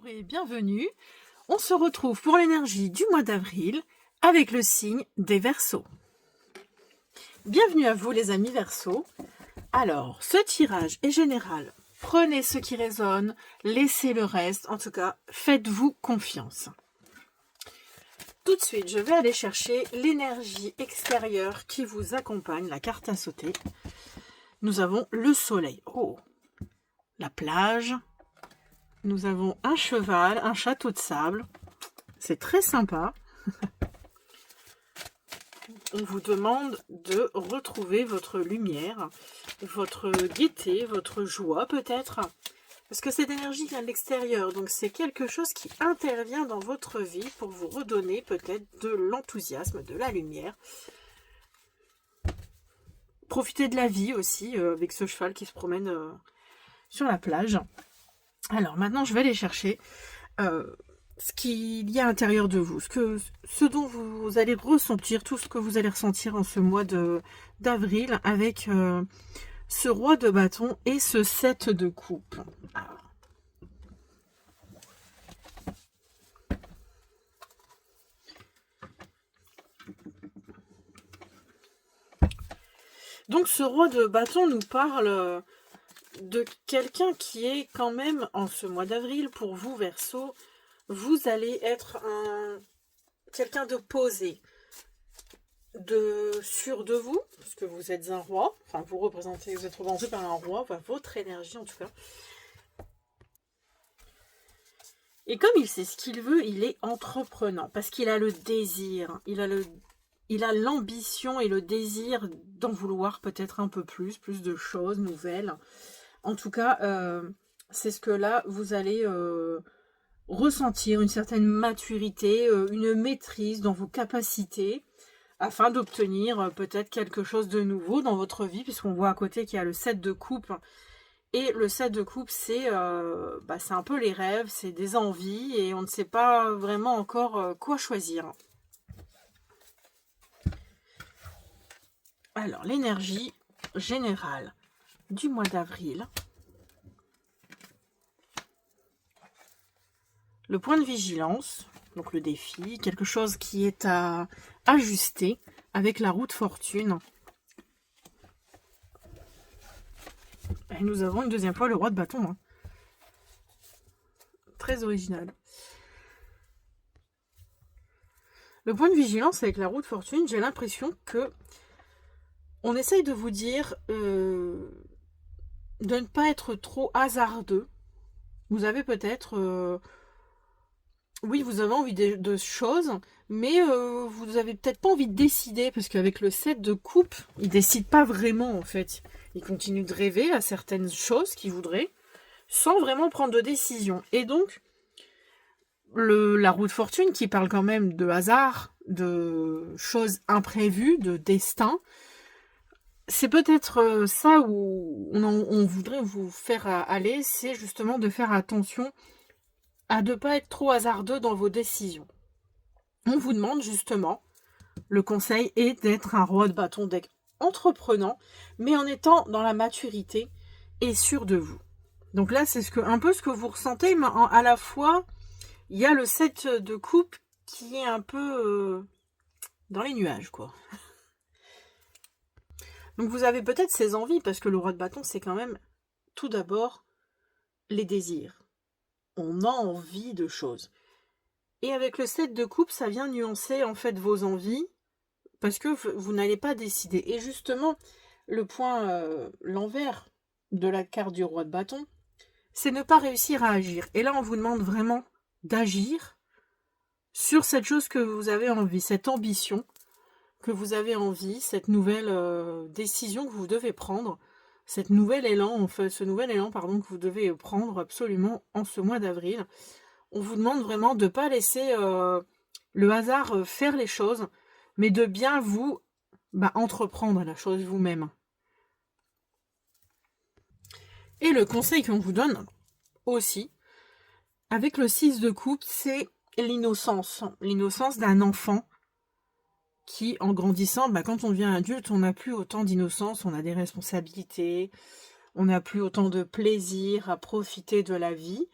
Bonjour et bienvenue. On se retrouve pour l'énergie du mois d'avril avec le signe des Verseaux. Bienvenue à vous les amis Verseaux. Alors, ce tirage est général. Prenez ce qui résonne, laissez le reste. En tout cas, faites-vous confiance. Tout de suite, je vais aller chercher l'énergie extérieure qui vous accompagne, la carte à sauter. Nous avons le soleil. Oh, la plage. Nous avons un cheval, un château de sable. C'est très sympa. On vous demande de retrouver votre lumière, votre gaieté, votre joie peut-être. Parce que cette énergie vient de l'extérieur. Donc c'est quelque chose qui intervient dans votre vie pour vous redonner peut-être de l'enthousiasme, de la lumière. Profitez de la vie aussi avec ce cheval qui se promène sur la plage. Alors maintenant, je vais aller chercher ce qu'il y a à l'intérieur de vous, ce dont vous allez ressentir, tout ce que vous allez ressentir en ce mois d'avril avec ce roi de bâton et ce 7 de coupe. Alors. Donc ce roi de bâton nous parle de quelqu'un qui est quand même, en ce mois d'avril, pour vous, Verseau, vous allez être quelqu'un de posé, sûr de vous, parce que vous êtes un roi, enfin vous êtes représenté par un roi, enfin, votre énergie en tout cas. Et comme il sait ce qu'il veut, il est entreprenant, parce qu'il a le désir, il a l'ambition et le désir d'en vouloir peut-être un peu plus de choses nouvelles. En tout cas, c'est ce que là, vous allez ressentir une certaine maturité, une maîtrise dans vos capacités, afin d'obtenir peut-être quelque chose de nouveau dans votre vie, puisqu'on voit à côté qu'il y a le 7 de coupe. Et le 7 de coupe, c'est un peu les rêves, c'est des envies, et on ne sait pas vraiment encore quoi choisir. Alors, l'énergie générale du mois d'avril. Le point de vigilance, donc le défi, quelque chose qui est à ajuster avec la roue de fortune. Et nous avons une deuxième fois le roi de bâton. Hein. Très original. Le point de vigilance avec la roue de fortune, j'ai l'impression que on essaye de vous dire de ne pas être trop hasardeux. Vous avez peut-être... oui, vous avez envie de choses, mais vous n'avez peut-être pas envie de décider, parce qu'avec le 7 de coupe, il ne décide pas vraiment en fait. Il continue de rêver à certaines choses qu'il voudrait, sans vraiment prendre de décision. Et donc, la roue de fortune, qui parle quand même de hasard, de choses imprévues, de destin, c'est peut-être ça où on voudrait vous faire aller, c'est justement de faire attention à ne pas être trop hasardeux dans vos décisions. On vous demande justement, le conseil est d'être un roi de bâton, d'être entreprenant, mais en étant dans la maturité et sûr de vous. Donc là, c'est un peu ce que vous ressentez, mais à la fois, il y a le 7 de coupe qui est un peu dans les nuages, quoi. Donc vous avez peut-être ces envies, parce que le roi de bâton, c'est quand même, tout d'abord, les désirs. On a envie de choses. Et avec le 7 de coupe, ça vient nuancer en fait vos envies, parce que vous n'allez pas décider. Et justement, le point, l'envers de la carte du roi de bâton, c'est ne pas réussir à agir. Et là, on vous demande vraiment d'agir sur cette chose que vous avez envie, cette ambition que vous avez envie, cette nouvelle décision que vous devez prendre, ce nouvel élan que vous devez prendre absolument en ce mois d'avril. On vous demande vraiment de ne pas laisser le hasard faire les choses, mais de bien vous entreprendre la chose vous-même. Et le conseil qu'on vous donne aussi, avec le 6 de coupe, c'est l'innocence. L'innocence d'un enfant qui, en grandissant, quand on devient adulte, on n'a plus autant d'innocence, on a des responsabilités, on n'a plus autant de plaisir à profiter de la vie.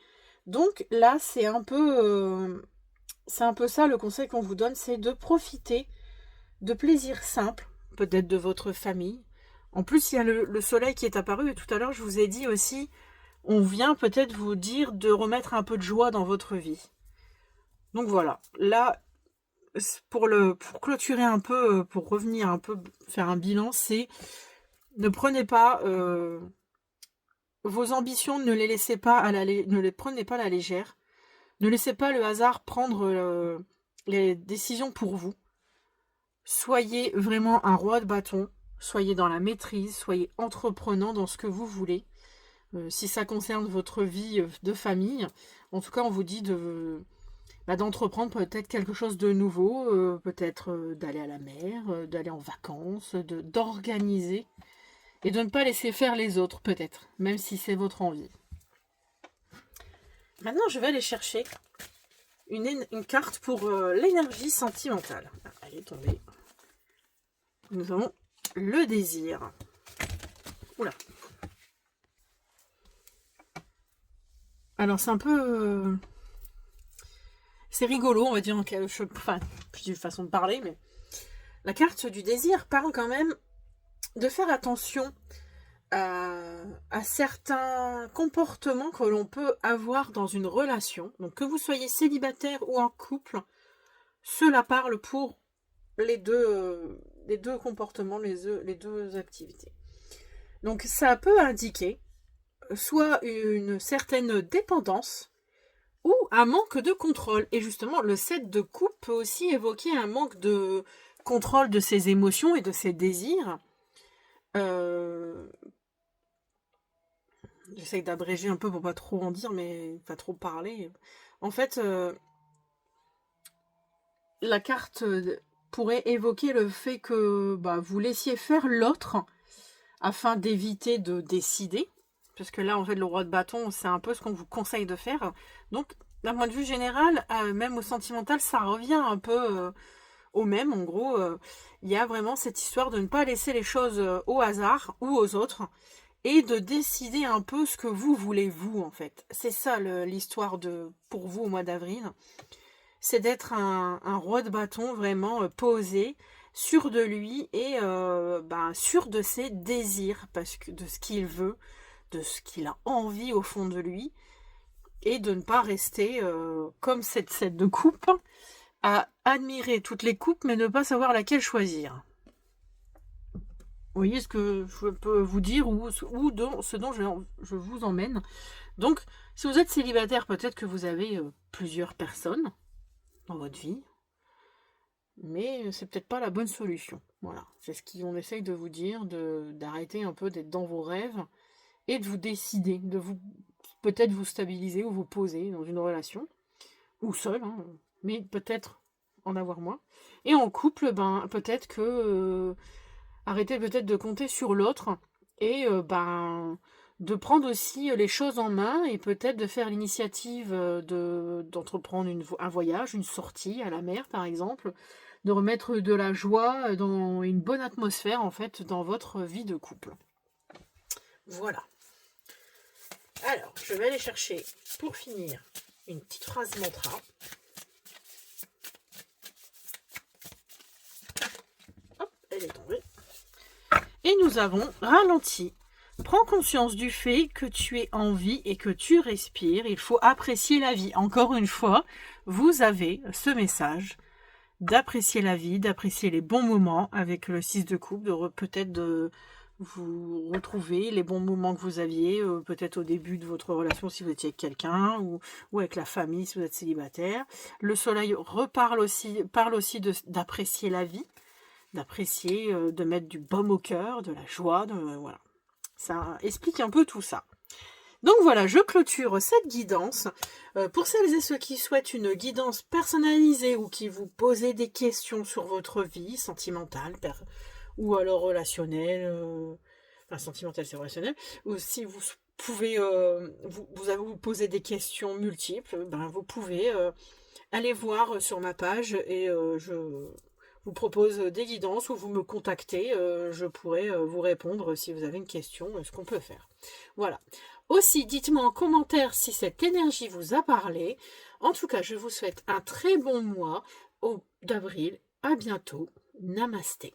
Donc là, c'est un peu ça le conseil qu'on vous donne, c'est de profiter de plaisirs simples, peut-être de votre famille. En plus, il y a le soleil qui est apparu et tout à l'heure, je vous ai dit aussi, on vient peut-être vous dire de remettre un peu de joie dans votre vie. Donc voilà, là, pour clôturer un peu, pour revenir un peu, faire un bilan, c'est ne prenez pas vos ambitions, ne les laissez pas ne les prenez pas à la légère. Ne laissez pas le hasard prendre les décisions pour vous. Soyez vraiment un roi de bâton. Soyez dans la maîtrise. Soyez entreprenant dans ce que vous voulez. Si ça concerne votre vie de famille, en tout cas, on vous dit d'entreprendre peut-être quelque chose de nouveau, peut-être d'aller à la mer, d'aller en vacances, d'organiser et de ne pas laisser faire les autres, peut-être, même si c'est votre envie. Maintenant, je vais aller chercher une carte pour l'énergie sentimentale. Elle est tombée. Nous avons le désir. Oula. Alors, c'est un peu... c'est rigolo, on va dire, enfin, plus d'une façon de parler, mais la carte du désir parle quand même de faire attention à certains comportements que l'on peut avoir dans une relation. Donc que vous soyez célibataire ou en couple, cela parle pour les deux comportements, les deux activités. Donc ça peut indiquer soit une certaine dépendance ou un manque de contrôle. Et justement, le 7 de coupe peut aussi évoquer un manque de contrôle de ses émotions et de ses désirs. J'essaye d'abréger un peu pour pas trop en dire, mais pas trop parler. En fait, la carte pourrait évoquer le fait que vous laissiez faire l'autre afin d'éviter de décider. Parce que là, en fait, le roi de bâton, c'est un peu ce qu'on vous conseille de faire. Donc, d'un point de vue général, même au sentimental, ça revient un peu au même. En gros, il y a vraiment cette histoire de ne pas laisser les choses au hasard ou aux autres et de décider un peu ce que vous voulez, vous, en fait. C'est ça l'histoire pour vous au mois d'avril. C'est d'être un roi de bâton vraiment posé, sûr de lui et sûr de ses désirs, parce que de ce qu'il veut, de ce qu'il a envie au fond de lui, et de ne pas rester comme cette set de coupe, à admirer toutes les coupes, mais ne pas savoir laquelle choisir. Vous voyez ce que je peux vous dire ou ce dont je vous emmène. Donc, si vous êtes célibataire, peut-être que vous avez plusieurs personnes dans votre vie, mais c'est peut-être pas la bonne solution. Voilà, c'est ce qu'on essaye de vous dire, d'arrêter un peu d'être dans vos rêves et de vous décider, peut-être vous stabiliser ou vous poser dans une relation, ou seul, hein, mais peut-être en avoir moins. Et en couple, peut-être que arrêtez peut-être de compter sur l'autre et de prendre aussi les choses en main et peut-être de faire l'initiative d'entreprendre un voyage, une sortie à la mer par exemple, de remettre de la joie dans une bonne atmosphère en fait dans votre vie de couple. Voilà. Alors, je vais aller chercher pour finir une petite phrase mantra. Hop, elle est tombée. Et nous avons ralenti. Prends conscience du fait que tu es en vie et que tu respires. Il faut apprécier la vie. Encore une fois, vous avez ce message d'apprécier la vie, d'apprécier les bons moments avec le 6 de coupe, peut-être de vous retrouver les bons moments que vous aviez, peut-être au début de votre relation si vous étiez avec quelqu'un, ou avec la famille si vous êtes célibataire. Le soleil parle aussi d'apprécier la vie, d'apprécier, de mettre du baume au cœur, de la joie, voilà. Ça explique un peu tout ça. Donc voilà, je clôture cette guidance. Pour celles et ceux qui souhaitent une guidance personnalisée ou qui vous posez des questions sur votre vie sentimentale ou alors relationnelle, sentimentale c'est relationnel, ou si vous pouvez vous poser des questions multiples, vous pouvez aller voir sur ma page et vous propose des guidances ou vous me contactez. Je pourrai vous répondre si vous avez une question, ce qu'on peut faire. Voilà. Aussi, dites-moi en commentaire si cette énergie vous a parlé. En tout cas, je vous souhaite un très bon mois d'avril. À bientôt. Namasté.